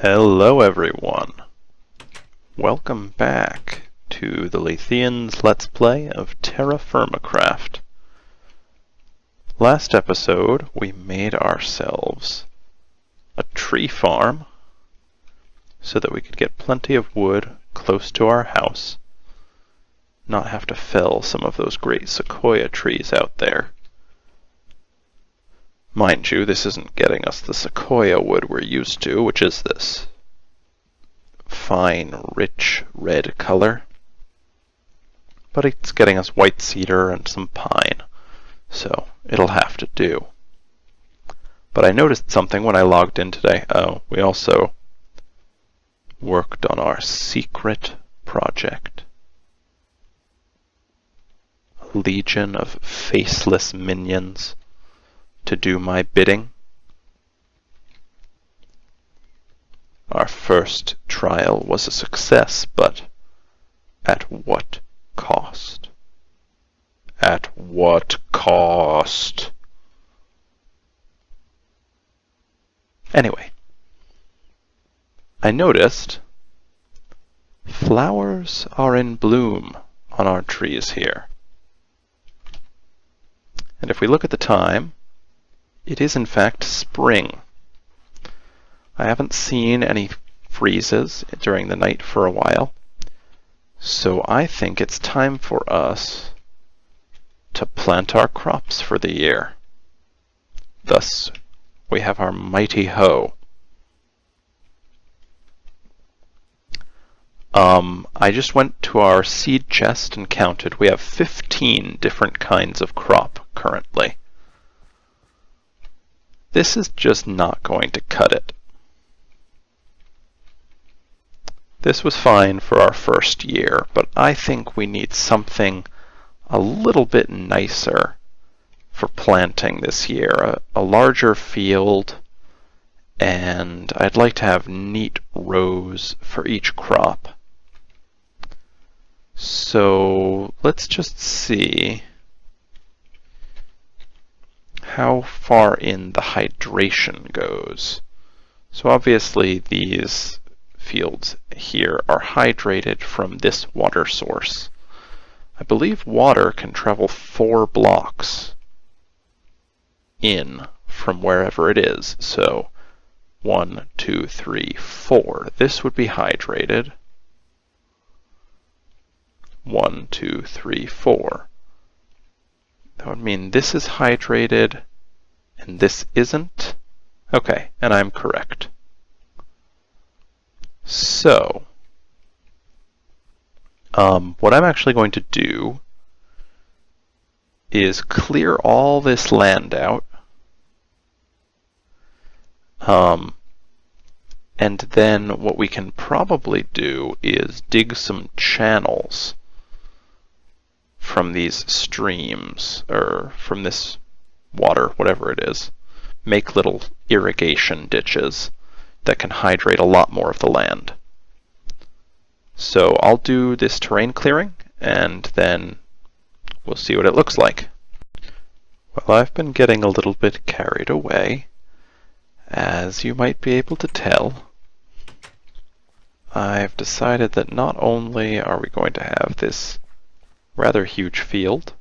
Hello everyone! Welcome back to the Letheans Let's Play of TerraFirmaCraft. Last episode we made ourselves a tree farm so that we could get plenty of wood close to our house, not have to fell some of those great sequoia trees out there. Mind you, this isn't getting us the sequoia wood we're used to, which is this fine, rich red color. But it's getting us white cedar and some pine, so it'll have to do. But I noticed something when I logged in today. Oh, we also worked on our secret project. A legion of faceless minions to do my bidding. Our first trial was a success, but at what cost? At what cost? Anyway, I noticed flowers are in bloom on our trees here. And if we look at the time, it is in fact spring. I haven't seen any freezes during the night for a while, so I think it's time for us to plant our crops for the year. Thus, we have our mighty hoe. I just went to our seed chest and counted. We have 15 different kinds of crop currently. This is just not going to cut it. This was fine for our first year, but I think we need something a little bit nicer for planting this year. A larger field, and I'd like to have neat rows for each crop. So let's just see how far in the hydration goes. So obviously these fields here are hydrated from this water source. I believe water can travel 4 blocks in from wherever it is. So 1, 2, 3, 4. This would be hydrated. 1, 2, 3, 4. That would mean this is hydrated and this isn't. Okay, and I'm correct. So, what I'm actually going to do is clear all this land out, and then what we can probably do is dig some channels from these streams, or from this water, whatever it is. Make little irrigation ditches that can hydrate a lot more of the land. So I'll do this terrain clearing, and then we'll see what it looks like. Well, I've been getting a little bit carried away, as you might be able to tell. I've decided that not only are we going to have this rather huge field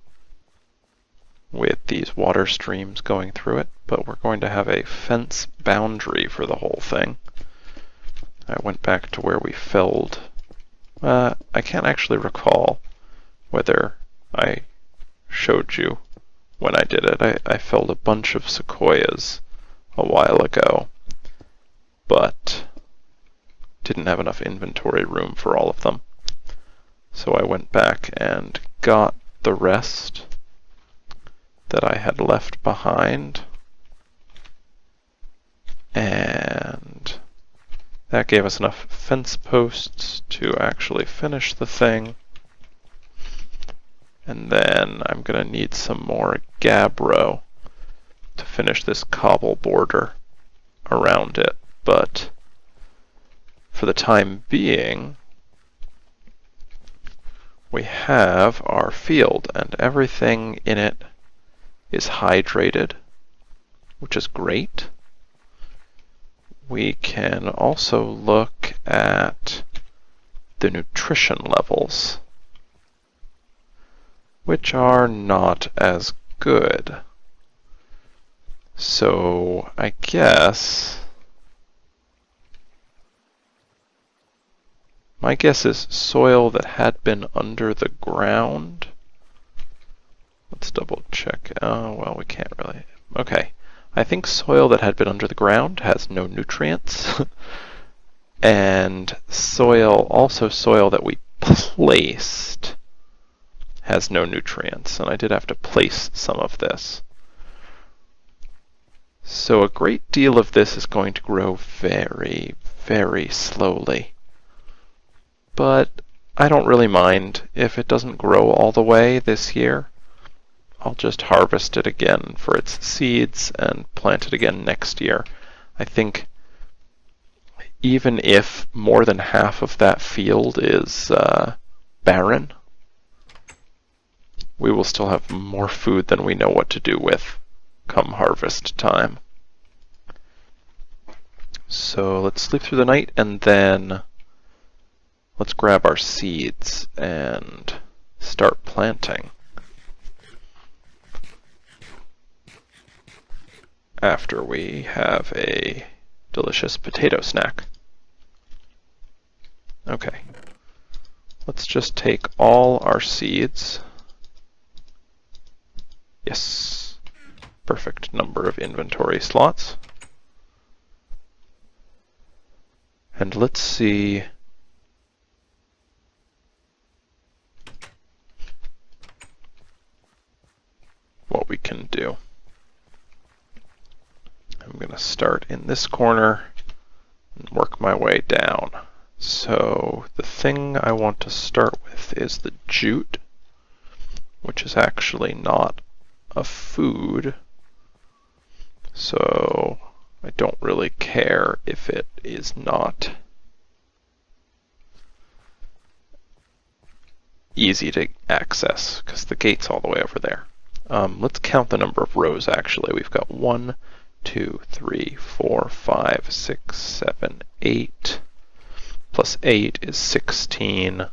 with these water streams going through it, but we're going to have a fence boundary for the whole thing. I went back to where we felled. I can't actually recall whether I showed you when I did it. I felled a bunch of sequoias a while ago, but didn't have enough inventory room for all of them. So I went back and got the rest that I had left behind, and that gave us enough fence posts to actually finish the thing. And then I'm going to need some more gabbro to finish this cobble border around it, but for the time being we have our field, and everything in it is hydrated, which is great. we can also look at the nutrition levels, which are not as good. So I guess my guess is soil that had been under the ground. Let's double check. Oh, well, we can't really. Okay. I think soil that had been under the ground has no nutrients. And also soil that we placed has no nutrients. And I did have to place some of this. So a great deal of this is going to grow very, very slowly. But I don't really mind if it doesn't grow all the way this year. I'll just harvest it again for its seeds and plant it again next year. I think even if more than half of that field is barren, we will still have more food than we know what to do with come harvest time. So let's sleep through the night and then let's grab our seeds and start planting. After we have a delicious potato snack. Okay. Let's just take all our seeds. Yes. Perfect number of inventory slots. And let's see what we can do. I'm going to start in this corner and work my way down. So the thing I want to start with is the jute, which is actually not a food. So I don't really care if it is not easy to access, because the gate's all the way over there. Let's count the number of rows actually. We've got 1, 2, 3, 4, 5, 6, 7, 8. Plus 8 is 16.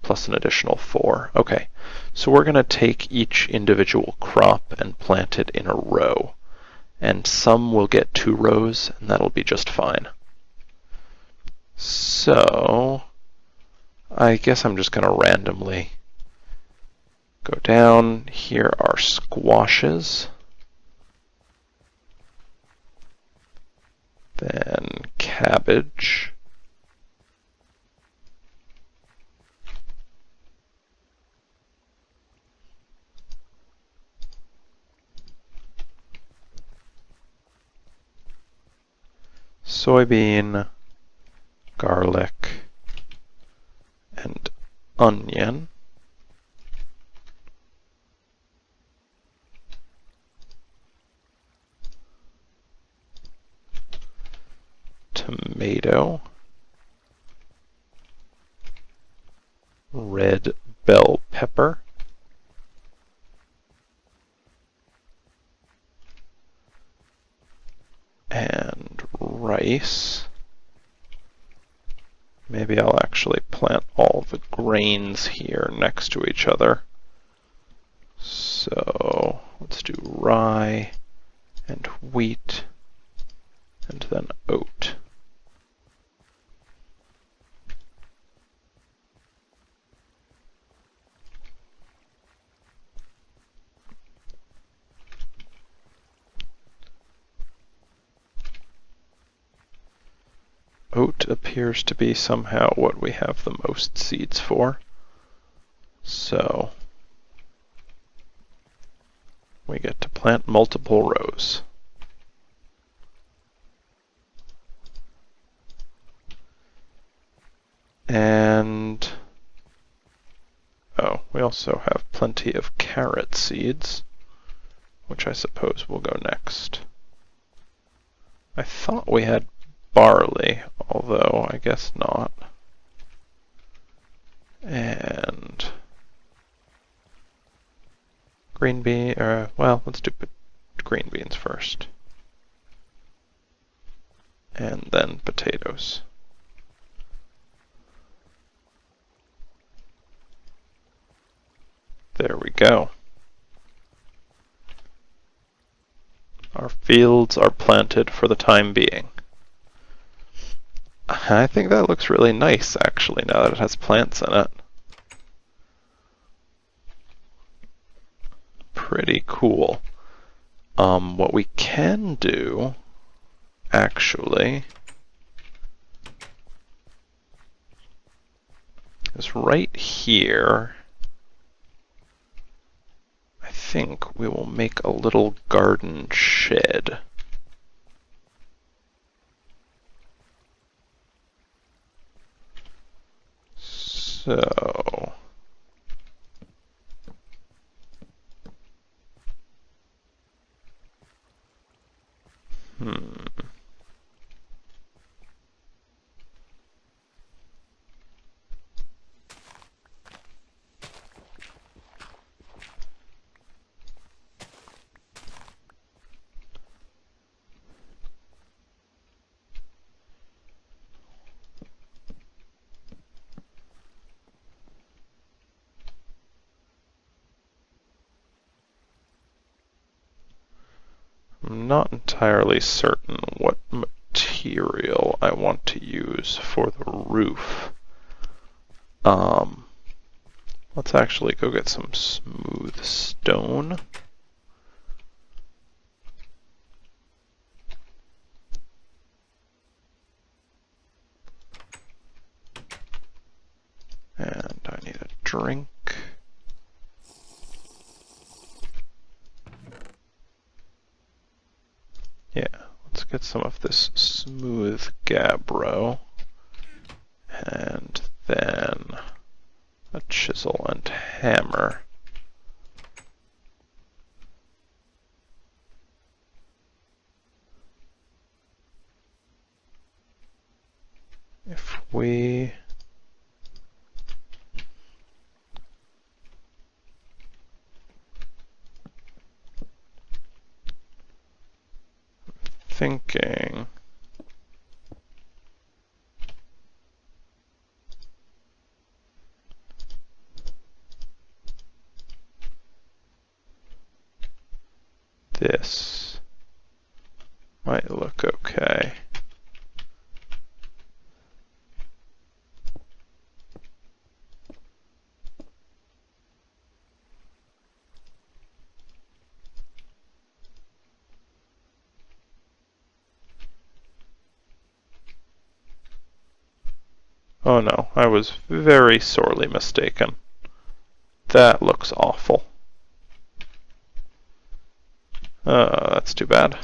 Plus an additional 4. Okay, so we're going to take each individual crop and plant it in a row. And some will get 2 rows, and that'll be just fine. So I guess I'm just going to randomly go down. Here are squashes. Then cabbage. Soybean, garlic, and onion. Tomato, red bell pepper, and rice. Maybe I'll actually plant all the grains here next to each other. So let's do rye and wheat and then oat. Oat appears to be somehow what we have the most seeds for. So we get to plant multiple rows. And oh, we also have plenty of carrot seeds, which I suppose will go next. I thought we had barley, although I guess not. And green bean, well, let's do green beans first. and then potatoes. There we go. Our fields are planted for the time being. I think that looks really nice, actually, now that it has plants in it. Pretty cool. What we can do, actually, is right here. I think we will make a little garden shed. So, I'm not entirely certain what material I want to use for the roof. Let's actually go get some smooth stone. And I need a drink. Yeah, let's get some of this smooth gabbro. And then a chisel and hammer. If we thinking this might look okay. Oh no, I was very sorely mistaken. That looks awful. That's too bad.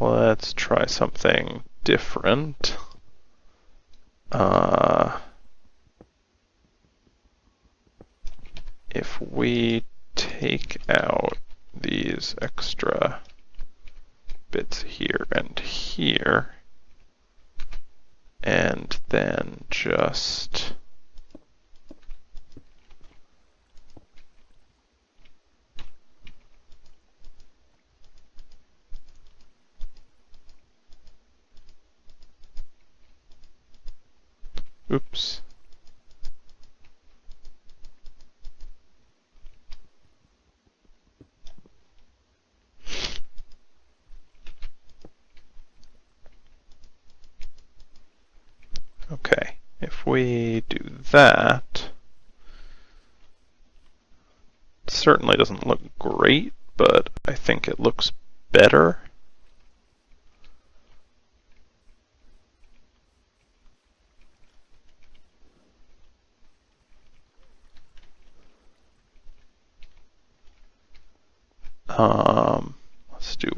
Let's try something different. If we take out these extra bits here and here, and then just oops. Okay, if we do that, it certainly doesn't look great, but I think it looks better. Let's do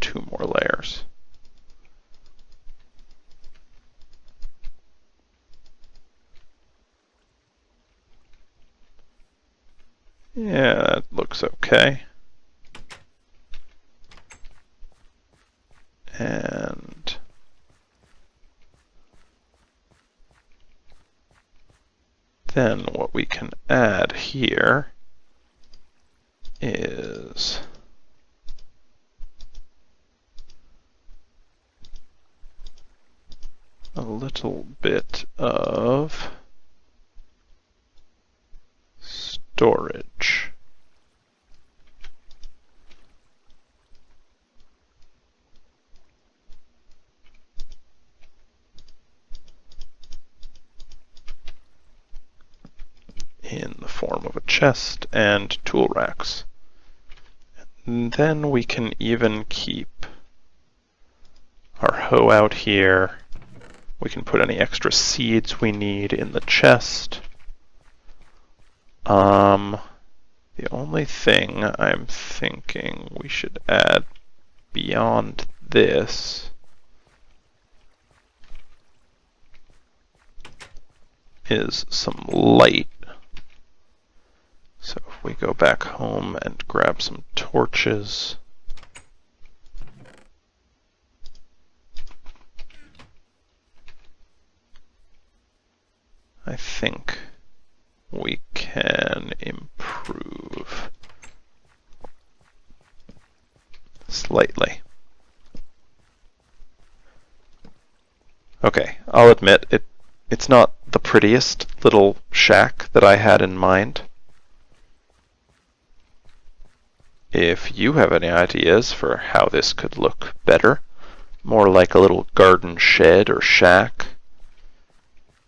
two more layers. Yeah, that looks okay. And then what we can add here is a little bit of storage. In the form of a chest and tool racks. And then we can even keep our hoe out here. We can put any extra seeds we need in the chest. The only thing I'm thinking we should add beyond this is some light. So if we go back home and grab some torches, I think we can improve slightly. Okay, I'll admit it's not the prettiest little shack that I had in mind. If you have any ideas for how this could look better, more like a little garden shed or shack,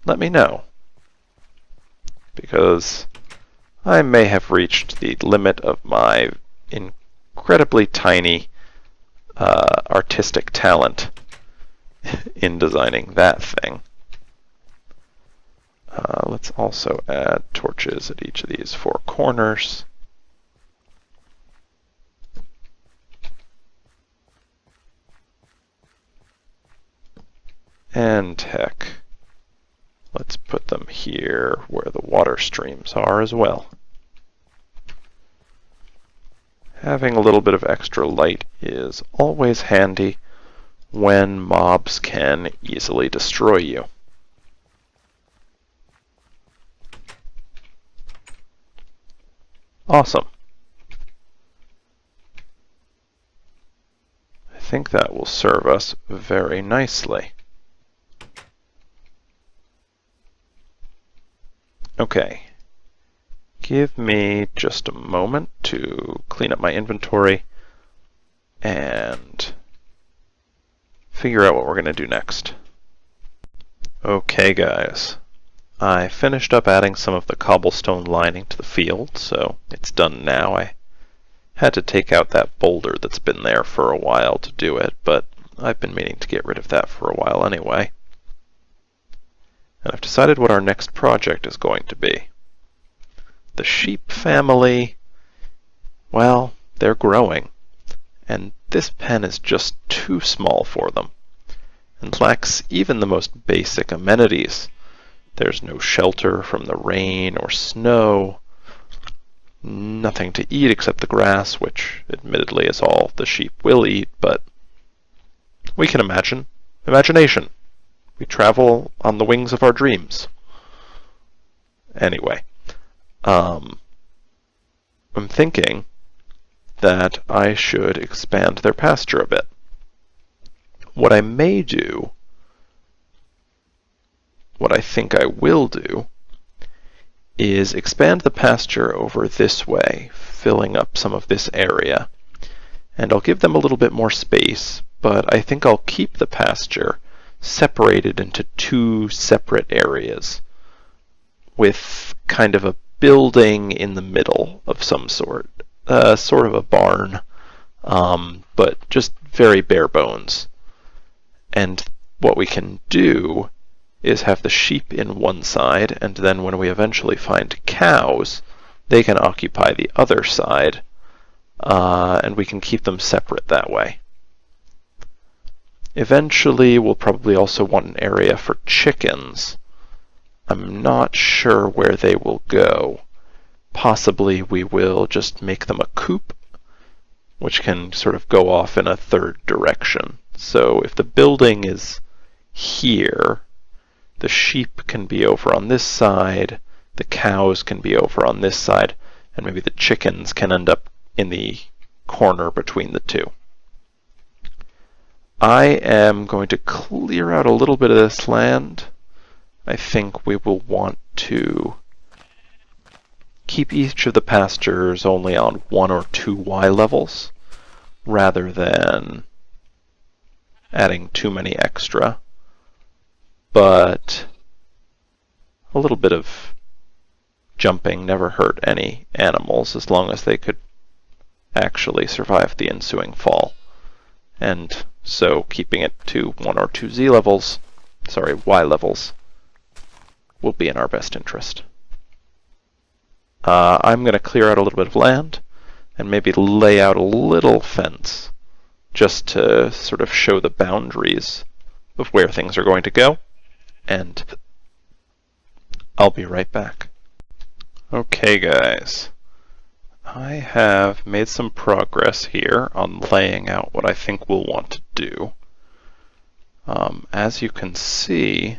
let me know. Because I may have reached the limit of my incredibly tiny artistic talent in designing that thing. Let's also add torches at each of these 4 corners. And heck, let's put them here where the water streams are as well. Having a little bit of extra light is always handy when mobs can easily destroy you. Awesome. I think that will serve us very nicely. Okay, give me just a moment to clean up my inventory and figure out what we're going to do next. Okay guys, I finished up adding some of the cobblestone lining to the field, so it's done now. I had to take out that boulder that's been there for a while to do it, but I've been meaning to get rid of that for a while anyway. And I've decided what our next project is going to be. The sheep family, well, they're growing, and this pen is just too small for them, and lacks even the most basic amenities. There's no shelter from the rain or snow, nothing to eat except the grass, which admittedly is all the sheep will eat, but we can imagine. Imagination. We travel on the wings of our dreams. Anyway, I'm thinking that I should expand their pasture a bit. What I may do, what I think I will do, is expand the pasture over this way, filling up some of this area. And I'll give them a little bit more space, but I think I'll keep the pasture separated into 2 separate areas with kind of a building in the middle of some sort. Sort of a barn, but just very bare bones. And what we can do is have the sheep in one side, and then when we eventually find cows, they can occupy the other side, and we can keep them separate that way. Eventually, we'll probably also want an area for chickens. I'm not sure where they will go. Possibly we will just make them a coop, which can sort of go off in a third direction. So if the building is here, the sheep can be over on this side, the cows can be over on this side, and maybe the chickens can end up in the corner between the two. I am going to clear out a little bit of this land. I think we will want to keep each of the pastures only on 1 or 2 Y levels, rather than adding too many extra. But a little bit of jumping never hurt any animals, as long as they could actually survive the ensuing fall. And so keeping it to 1 or 2 Y levels, will be in our best interest. I'm going to clear out a little bit of land and maybe lay out a little fence just to sort of show the boundaries of where things are going to go, and I'll be right back. Okay guys, I have made some progress here on laying out what I think we'll want to do. As you can see,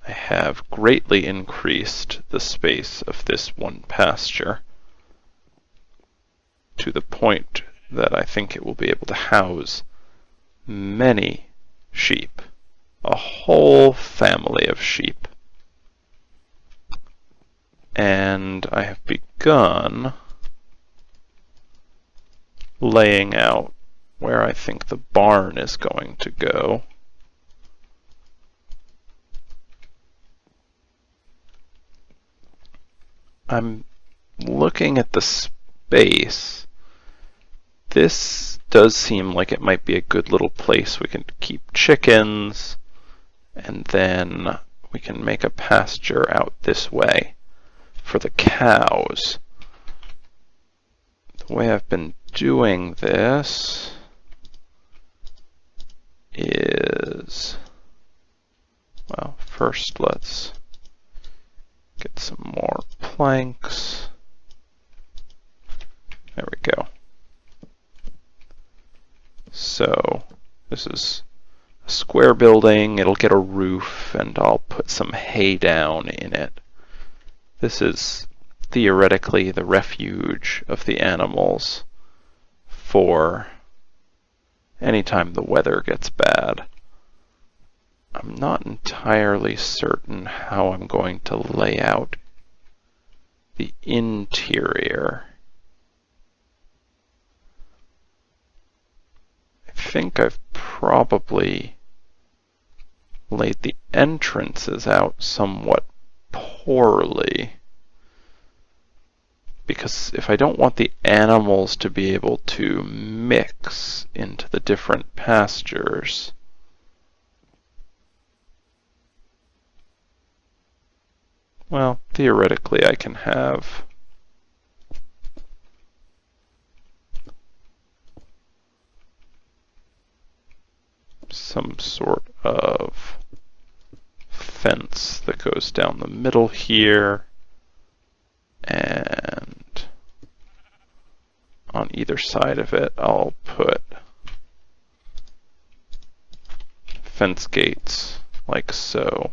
I have greatly increased the space of this one pasture to the point that I think it will be able to house many sheep, a whole family of sheep. And I have begun laying out where I think the barn is going to go. I'm looking at the space. This does seem like it might be a good little place. We can keep chickens, and then we can make a pasture out this way for the cows. The way I've been doing this is, well, first let's get some more planks. There we go. So this is a square building. It'll get a roof, and I'll put some hay down in it. This is theoretically the refuge of the animals for any time the weather gets bad. I'm not entirely certain how I'm going to lay out the interior. I think I've probably laid the entrances out somewhat poorly, because if I don't want the animals to be able to mix into the different pastures, well, theoretically I can have some sort of fence that goes down the middle here, and on either side of it I'll put fence gates like so.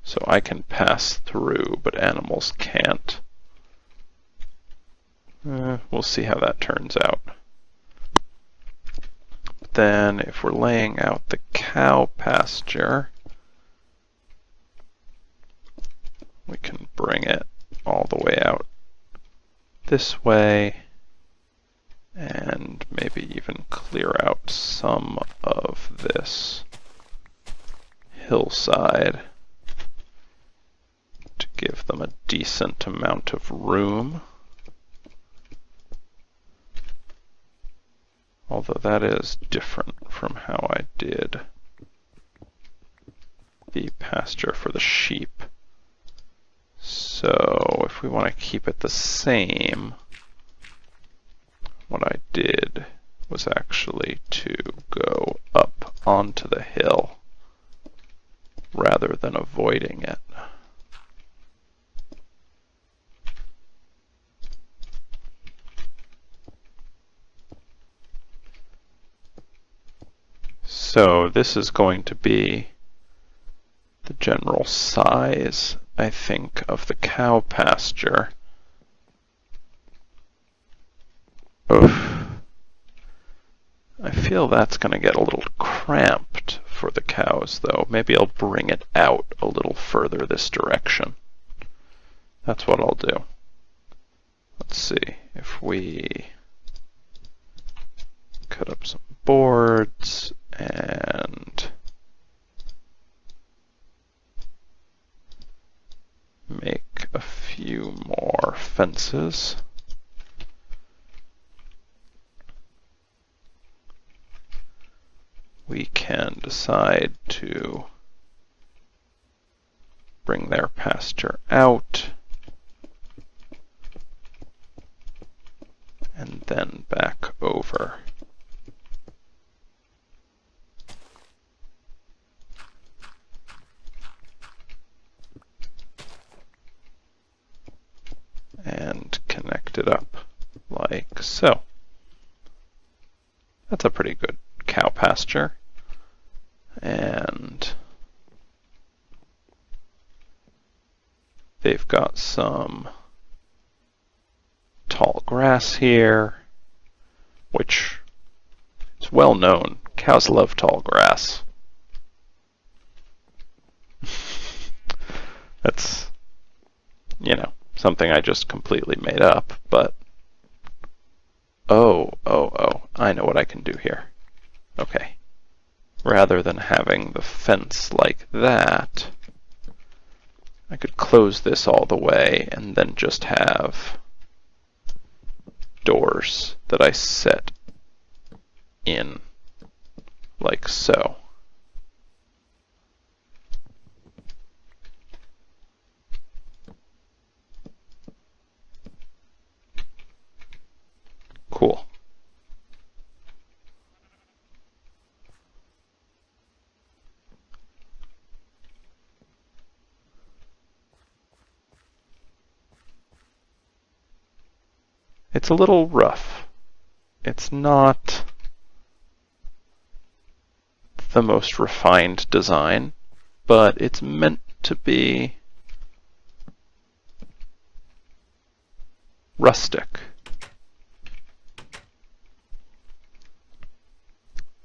So I can pass through, but animals can't. We'll see how that turns out. Then if we're laying out the cow pasture, we can bring it all the way out this way, and maybe even clear out some of this hillside to give them a decent amount of room. Although that is different from how I did the pasture for the sheep. So if we want to keep it the same, what I did was actually to go up onto the hill rather than avoiding it. So this is going to be the general size, I think, of the cow pasture. feel that's going to get a little cramped for the cows, though. Maybe I'll bring it out a little further this direction. That's what I'll do. Let's see if we cut up some boards and make a few more fences. We can decide to bring their pasture out and then back over. And connect it up like so. That's a pretty good cow pasture. And they've got some tall grass here, which is well known. Cows love tall grass. That's, something I just completely made up, but oh, I know what I can do here. Okay. Rather than having the fence like that, I could close this all the way and then just have doors that I set in like so. Cool. It's a little rough. It's not the most refined design, but it's meant to be rustic.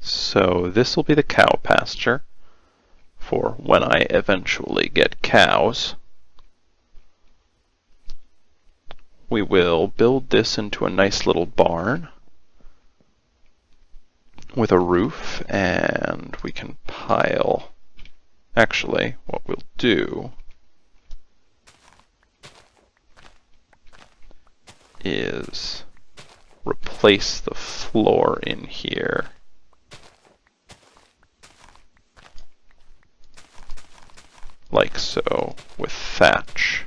So this will be the cow pasture for when I eventually get cows. We will build this into a nice little barn with a roof, and we can pile. Actually, what we'll do is replace the floor in here like so with thatch.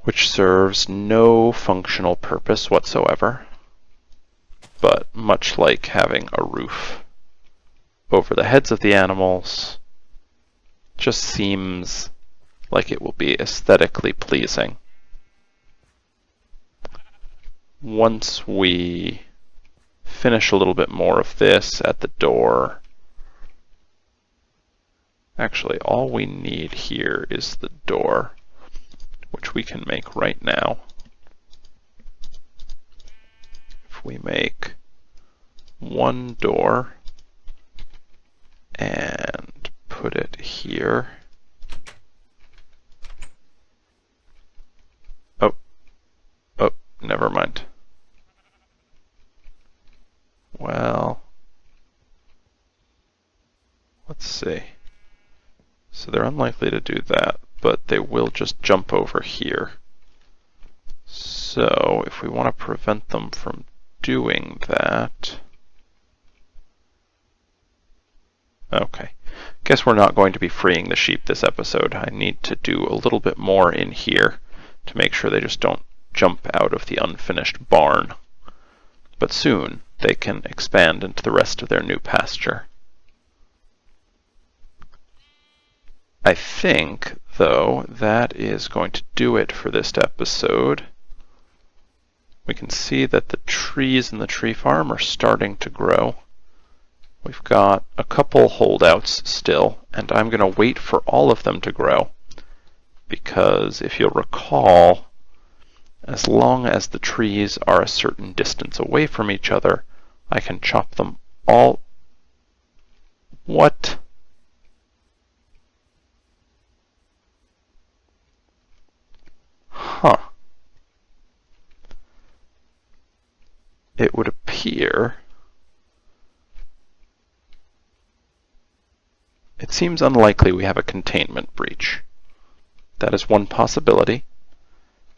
Which serves no functional purpose whatsoever, but much like having a roof over the heads of the animals, just seems like it will be aesthetically pleasing. Once we finish a little bit more of this at the door, actually all we need here is the door, which we can make right now. If we make one door and put it here. Oh, never mind. Well, let's see. So they're unlikely to do that, but they will just jump over here. So if we want to prevent them from doing that, okay. Guess we're not going to be freeing the sheep this episode. I need to do a little bit more in here to make sure they just don't jump out of the unfinished barn. But soon they can expand into the rest of their new pasture. I think, though, that is going to do it for this episode. We can see that the trees in the tree farm are starting to grow. We've got a couple holdouts still, and I'm going to wait for all of them to grow, because if you'll recall, As long as the trees are a certain distance away from each other, I can chop them all. What? Huh. It would appear... It seems unlikely we have a containment breach. That is one possibility,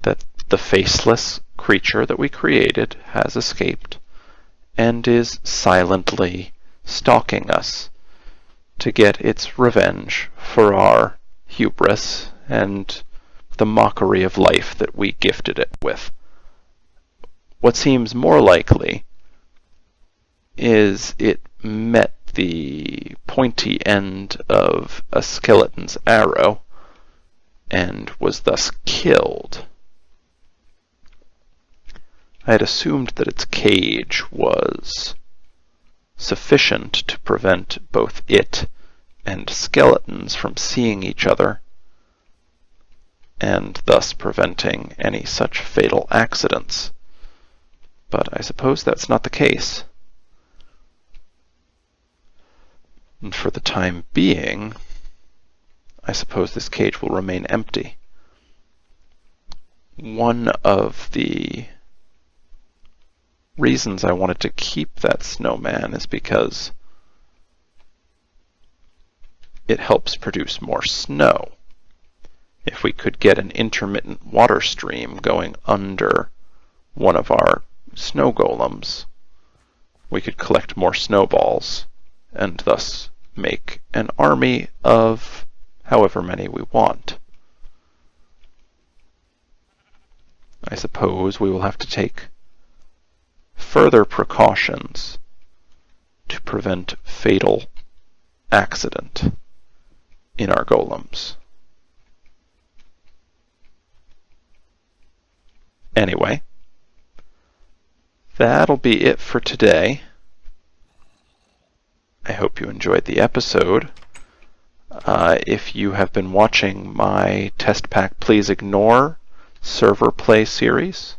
that the faceless creature that we created has escaped and is silently stalking us to get its revenge for our hubris and the mockery of life that we gifted it with. What seems more likely is it met the pointy end of a skeleton's arrow and was thus killed. I had assumed that its cage was sufficient to prevent both it and skeletons from seeing each other, and thus preventing any such fatal accidents. But I suppose that's not the case. And for the time being, I suppose this cage will remain empty. One of the reasons I wanted to keep that snowman is because it helps produce more snow. If we could get an intermittent water stream going under one of our snow golems, we could collect more snowballs and thus make an army of however many we want. I suppose we will have to take further precautions to prevent fatal accident in our golems. Anyway, that'll be it for today. I hope you enjoyed the episode. If you have been watching my Test Pack Please Ignore server play series,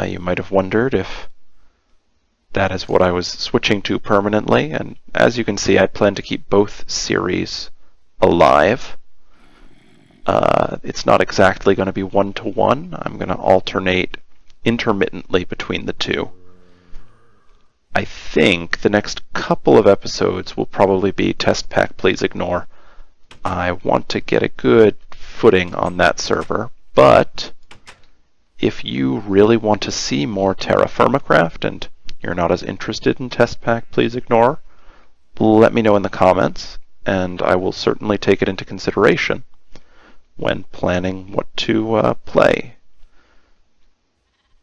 you might have wondered if that is what I was switching to permanently, and as you can see, I plan to keep both series alive. It's not exactly going to be one-to-one. I'm going to alternate intermittently between the two. I think the next couple of episodes will probably be Test Pack Please Ignore. I want to get a good footing on that server, but if you really want to see more TerraFirmaCraft and you're not as interested in Test Pack Please Ignore, let me know in the comments, and I will certainly take it into consideration when planning what to play.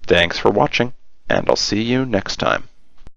Thanks for watching, and I'll see you next time.